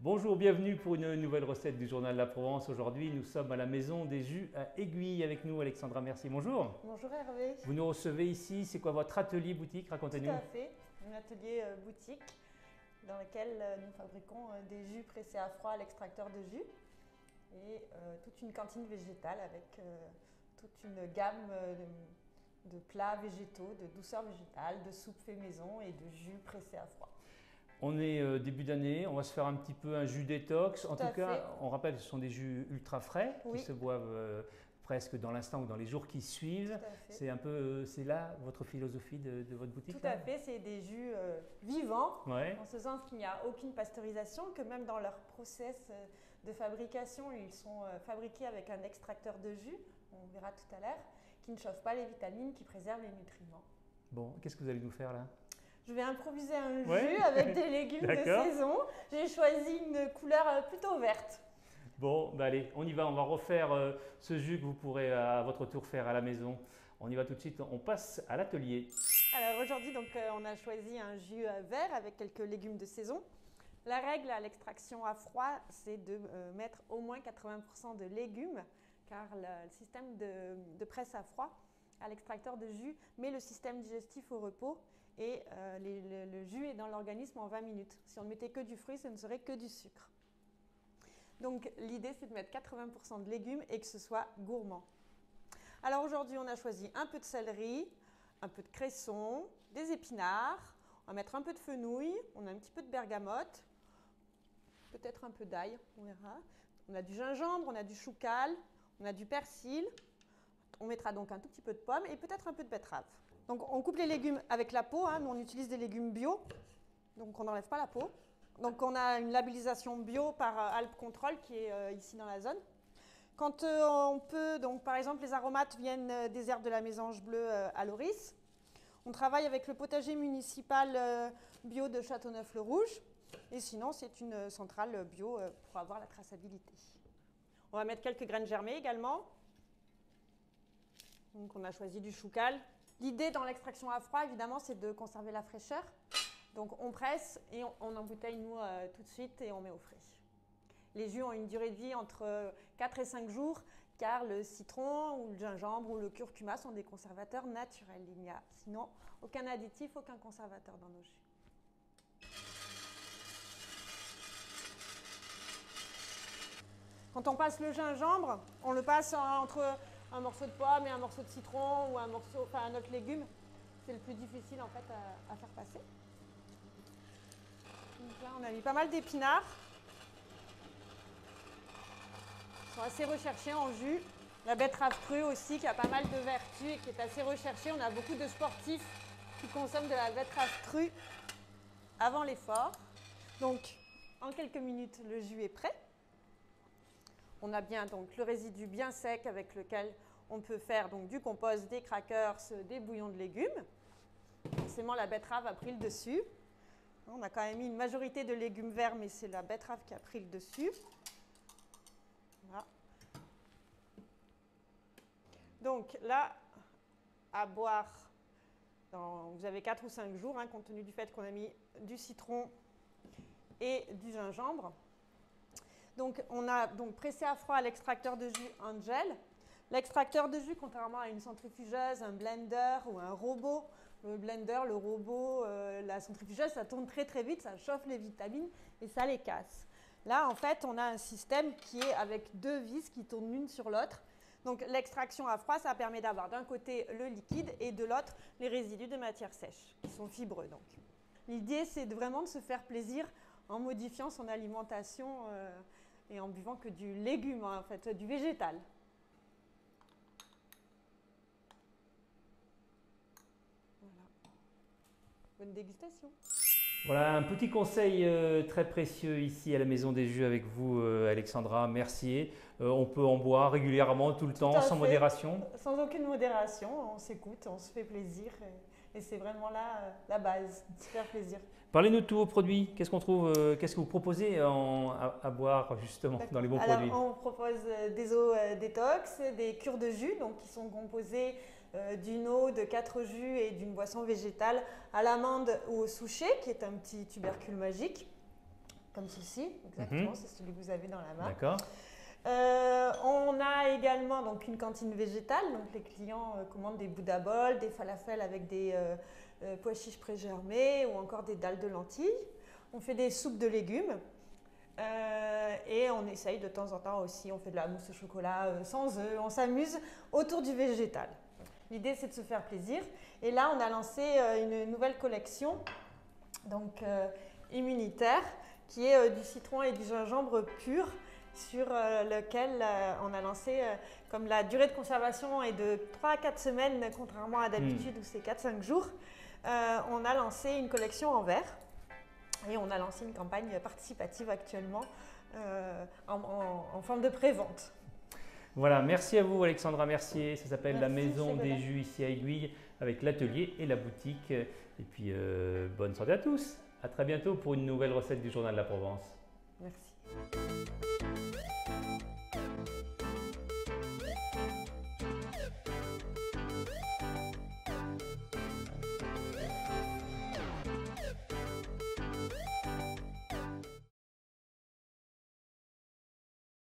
Bonjour, bienvenue pour une nouvelle recette du Journal de la Provence. Aujourd'hui, nous sommes à la maison des jus à Aiguille avec nous, Alexandra. Merci, bonjour. Bonjour Hervé. Vous nous recevez ici, c'est quoi votre atelier boutique? Racontez-nous. Tout à fait, un atelier boutique dans lequel nous fabriquons des jus pressés à froid à l'extracteur de jus et toute une cantine végétale avec toute une gamme de plats végétaux, de douceurs végétales, de soupes fait maison et de jus pressés à froid. On est début d'année, on va se faire un petit peu un jus détox. En tout cas, fait. on rappelle que ce sont des jus ultra frais qui se boivent presque dans l'instant ou dans les jours qui suivent. C'est un peu, c'est là votre philosophie de votre boutique? Tout à fait, c'est des jus vivants, ouais. En ce sens qu'il n'y a aucune pasteurisation, que même dans leur process de fabrication, ils sont fabriqués avec un extracteur de jus, on verra tout à l'heure, qui ne chauffe pas les vitamines, qui préserve les nutriments. Bon, qu'est-ce que vous allez nous faire là? Je vais improviser un jus avec des légumes de saison. J'ai choisi une couleur plutôt verte. Bon, bah allez, on y va, on va refaire ce jus que vous pourrez à votre tour faire à la maison. On y va tout de suite, on passe à l'atelier. Alors aujourd'hui, on a choisi un jus vert avec quelques légumes de saison. La règle à l'extraction à froid, c'est de mettre au moins 80% de légumes, car le système de presse à froid à l'extracteur de jus met le système digestif au repos et le jus est dans l'organisme en 20 minutes. Si on ne mettait que du fruit, ce ne serait que du sucre. Donc l'idée, c'est de mettre 80% de légumes et que ce soit gourmand. Alors aujourd'hui, on a choisi un peu de céleri, un peu de cresson, des épinards, on va mettre un peu de fenouil, on a un petit peu de bergamote, peut-être un peu d'ail, on verra. On a du gingembre, on a du choucal, on a du persil. On mettra donc un tout petit peu de pomme et peut-être un peu de betterave. Donc on coupe les légumes avec la peau, nous on utilise des légumes bio, donc on n'enlève pas la peau. Donc on a une labellisation bio par Alpes Control qui est ici dans la zone. Quand on peut, donc par exemple les aromates viennent des herbes de la mésange bleue à Loris. On travaille avec le potager municipal bio de Châteauneuf-le-Rouge. Et sinon c'est une centrale bio pour avoir la traçabilité. On va mettre quelques graines germées également. Donc on a choisi du choucal. L'idée dans l'extraction à froid, évidemment, c'est de conserver la fraîcheur. Donc on presse et on embouteille nous tout de suite et on met au frais. Les jus ont une durée de vie entre 4 et 5 jours car le citron ou le gingembre ou le curcuma sont des conservateurs naturels. Il n'y a sinon aucun additif, aucun conservateur dans nos jus. Quand on passe le gingembre, on le passe entre un morceau de pomme et un morceau de citron ou un autre légume. C'est le plus difficile en fait à faire passer. Donc là, on a mis pas mal d'épinards. Ils sont assez recherchés en jus. La betterave crue aussi qui a pas mal de vertus et qui est assez recherchée. On a beaucoup de sportifs qui consomment de la betterave crue avant l'effort. Donc en quelques minutes, le jus est prêt. On a bien donc le résidu bien sec avec lequel on peut faire donc du compost, des crackers, des bouillons de légumes. Forcément, la betterave a pris le dessus. On a quand même mis une majorité de légumes verts, mais c'est la betterave qui a pris le dessus. Voilà. Donc là, à boire, vous avez 4 ou 5 jours, compte tenu du fait qu'on a mis du citron et du gingembre. Donc, on a donc pressé à froid l'extracteur de jus Angel. L'extracteur de jus, contrairement à une centrifugeuse, un blender ou un robot, le blender, le robot, la centrifugeuse, ça tourne très très vite, ça chauffe les vitamines et ça les casse. Là, en fait, on a un système qui est avec 2 vis qui tournent l'une sur l'autre. Donc, l'extraction à froid, ça permet d'avoir d'un côté le liquide et de l'autre les résidus de matière sèche, qui sont fibreux. L'idée, c'est vraiment de se faire plaisir en modifiant son alimentation et en buvant que du légume, en fait, du végétal. Voilà. Bonne dégustation. Voilà un petit conseil très précieux ici à la Maison des Jus avec vous, Alexandra Mercier. On peut en boire régulièrement, tout le temps, sans modération? Sans aucune modération, on s'écoute, on se fait plaisir et c'est vraiment là la base, de se faire plaisir. Parlez-nous de tous vos produits. Qu'est-ce qu'on trouve, qu'est-ce que vous proposez à boire justement dans les bons produits? On propose des eaux détox, des cures de jus donc, qui sont composées d'une eau, de 4 jus et d'une boisson végétale à l'amande ou au souchet qui est un petit tubercule magique. comme ceci, exactement, c'est celui que vous avez dans la main. D'accord. On a également donc, une cantine végétale, donc les clients commandent des bouddha bol, des falafels avec des pois chiches pré-germés ou encore des dalles de lentilles. On fait des soupes de légumes et on essaye de temps en temps aussi, on fait de la mousse au chocolat sans œufs, on s'amuse autour du végétal. L'idée c'est de se faire plaisir et là on a lancé une nouvelle collection donc, immunitaire qui est du citron et du gingembre pur sur lequel on a lancé, comme la durée de conservation est de 3 à 4 semaines, contrairement à d'habitude où c'est 4-5 jours, on a lancé une collection en verre et on a lancé une campagne participative actuellement en forme de pré-vente. Voilà, merci à vous Alexandra Mercier, ça s'appelle la Maison des Jus ici à Aiguille avec l'atelier et la boutique. Et puis bonne santé à tous, à très bientôt pour une nouvelle recette du Journal de la Provence. Merci.